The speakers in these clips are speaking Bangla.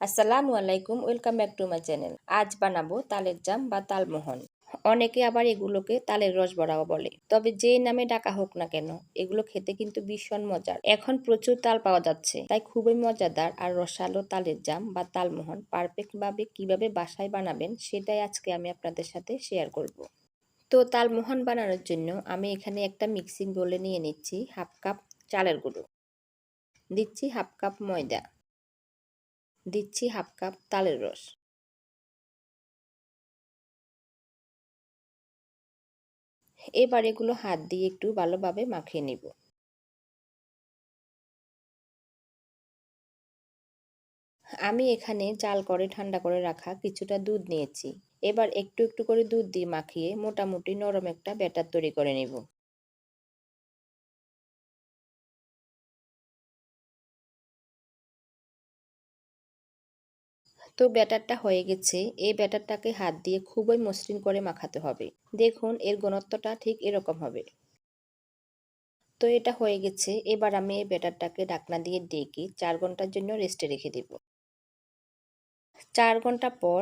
আসসালামু আলাইকুম, welcome back to my channel. আজ বানাবো তালের জাম বা তালমোহন। অনেকে আবার এগুলোকে তালের রসবড়াও বলে। তবে যেই নামে ডাকা হোক না কেন, এগুলো খেতে কিন্তু ভীষণ মজার। এখন প্রচুর তাল পাওয়া যাচ্ছে, তাই খুবই মজাদার আর রসালো তালের জাম বা তালমোহন পারফেক্ট ভাবে কিভাবে বাসায় বানাবেন সেটাই আজকে আমি আপনাদের সাথে শেয়ার করব। তো তালমোহন বানানোর জন্য আমি এখানে একটা মিক্সিং বোলে নিয়ে নিচ্ছি হাফ কাপ চালের গুঁড়ো, দিচ্ছি হাফ কাপ ময়দা, দিচ্ছি হাফ কাপ তালের রস। এবার এগুলো হাত দিয়ে একটু ভালোভাবে মাখিয়ে নিব। আমি এখানে জাল করে ঠান্ডা করে রাখা কিছুটা দুধ নিয়েছি। এবার একটু একটু করে দুধ দিয়ে মাখিয়ে মোটামুটি নরম একটা ব্যাটার তৈরি করে নিব। তো ব্যাটারটা হয়ে গেছে। এই ব্যাটারটাকে হাত দিয়ে খুবই মসৃণ করে মাখাতে হবে। দেখুন এর ঘনত্বটা ঠিক এরকম হবে। তো এটা হয়ে গেছে। এবার আমি এই ব্যাটারটাকে ঢাকনা দিয়ে ঢেকে 4 ঘন্টার জন্য রেস্টে রেখে দেব। 4 ঘন্টা পর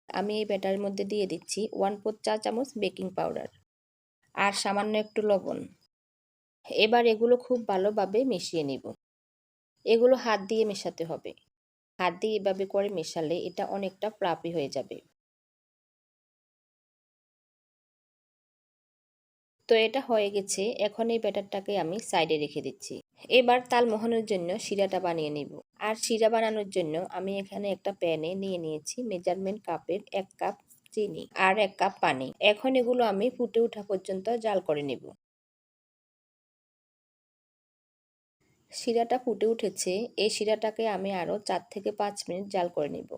আমি এই ব্যাটারের মধ্যে দিয়ে দিচ্ছি 1/4 চা চামচ বেকিং পাউডার আর সামান্য একটু লবণ। এবার এগুলো খুব ভালোভাবে মিশিয়ে নিব। এগুলো হাত দিয়ে মেশাতে হবে। হাত দিয়ে এভাবে করে মেশালে এটা অনেকটা ফ্লাফি হয়ে যাবে। তো এটা হয়ে গেছে। এখন এই ব্যাটারটাকে আমি সাইডে রেখে দিচ্ছি। এবার তাল মোহনের জন্য শিরাটা বানিয়ে নিব। আর শিরা বানানোর জন্য আমি এখানে একটা প্যানে নিয়ে নিয়েছি মেজারমেন্ট কাপের 1 কাপ চিনি আর 1 কাপ পানি। এখন এগুলো আমি ফুটে ওঠা পর্যন্ত জাল করে নিব। শিরাটা ফুটে উঠেছে। এই শিরাটাকে আমি আরও 4 থেকে 5 মিনিট জাল করে নিব।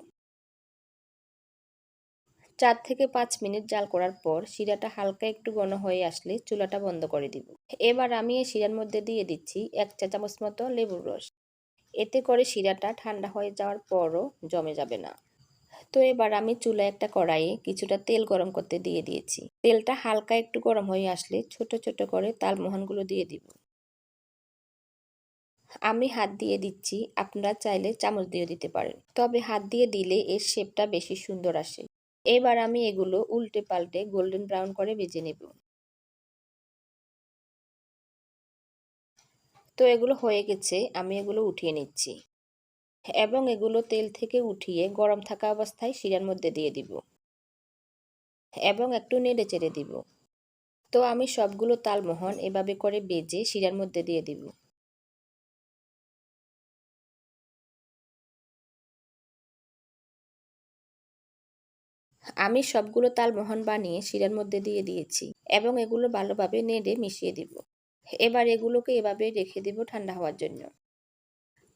4 থেকে 5 মিনিট জাল করার পর শিরাটা হালকা একটু ঘন হয়ে আসলে চুলাটা বন্ধ করে দিব। এবার আমি এই শিরার মধ্যে দিয়ে দিচ্ছি 1 চা চামচ মতো লেবুর রস। এতে করে শিরাটা ঠান্ডা হয়ে যাওয়ার পরও জমে যাবে না। তো এবার আমি চুলায় একটা কড়াইয়ে কিছুটা তেল গরম করতে দিয়ে দিয়েছি। তেলটা হালকা একটু গরম হয়ে আসলে ছোট ছোট করে তালমোহনগুলো দিয়ে দিব। আমি হাত দিয়ে দিচ্ছি, আপনারা চাইলে চামচ দিয়ে দিতে পারেন। তবে হাত দিয়ে দিলে এর শেপটা বেশি সুন্দর আসে। এবার আমি এগুলো উল্টে পাল্টে গোল্ডেন ব্রাউন করে ভেজে নেব। তো এগুলো হয়ে গেছে। আমি এগুলো উঠিয়ে নিচ্ছি এবং এগুলো তেল থেকে উঠিয়ে গরম থাকা অবস্থায় শিরার মধ্যে দিয়ে দিব এবং একটু নেড়ে চেড়ে দিব। তো আমি সবগুলো তালমোহন এভাবে করে ভেজে শিরার মধ্যে দিয়ে দিব। আমি সবগুলো তালমোহন বানিয়ে শিরার মধ্যে দিয়ে দিয়েছি এবং এগুলো ভালোভাবে নেড়ে মিশিয়ে দিব। এবার এগুলোকে এভাবে রেখে দিব ঠান্ডা হওয়ার জন্য।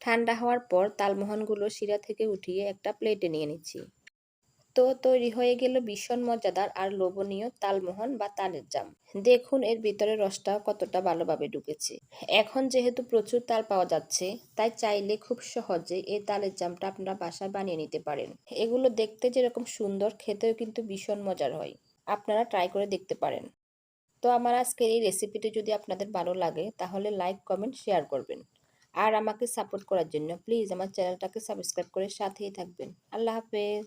ঠান্ডা হওয়ার পর তালমোহনগুলো শিরা থেকে উঠিয়ে একটা প্লেটে নিয়ে নিচ্ছি। তো তৈরি হয়ে গেল ভীষণ মজাদার আর লোভনীয় তালমোহন বা তালের জাম। দেখুন এর ভিতরে রসটাও কতটা ভালোভাবে ঢুকেছে। এখন যেহেতু প্রচুর তাল পাওয়া যাচ্ছে, তাই চাইলে খুব সহজে এই তালের জামটা আপনারা বাসায় বানিয়ে নিতে পারেন। এগুলো দেখতে যেরকম সুন্দর, খেতেও কিন্তু ভীষণ মজার হয়। আপনারা ট্রাই করে দেখতে পারেন। তো আমার আজকের এই রেসিপিটি যদি আপনাদের ভালো লাগে তাহলে লাইক, কমেন্ট, শেয়ার করবেন। আর আমাকে সাপোর্ট করার জন্য প্লিজ আমার চ্যানেলটাকে সাবস্ক্রাইব করে সাথেই থাকবেন। আল্লাহ হাফেজ।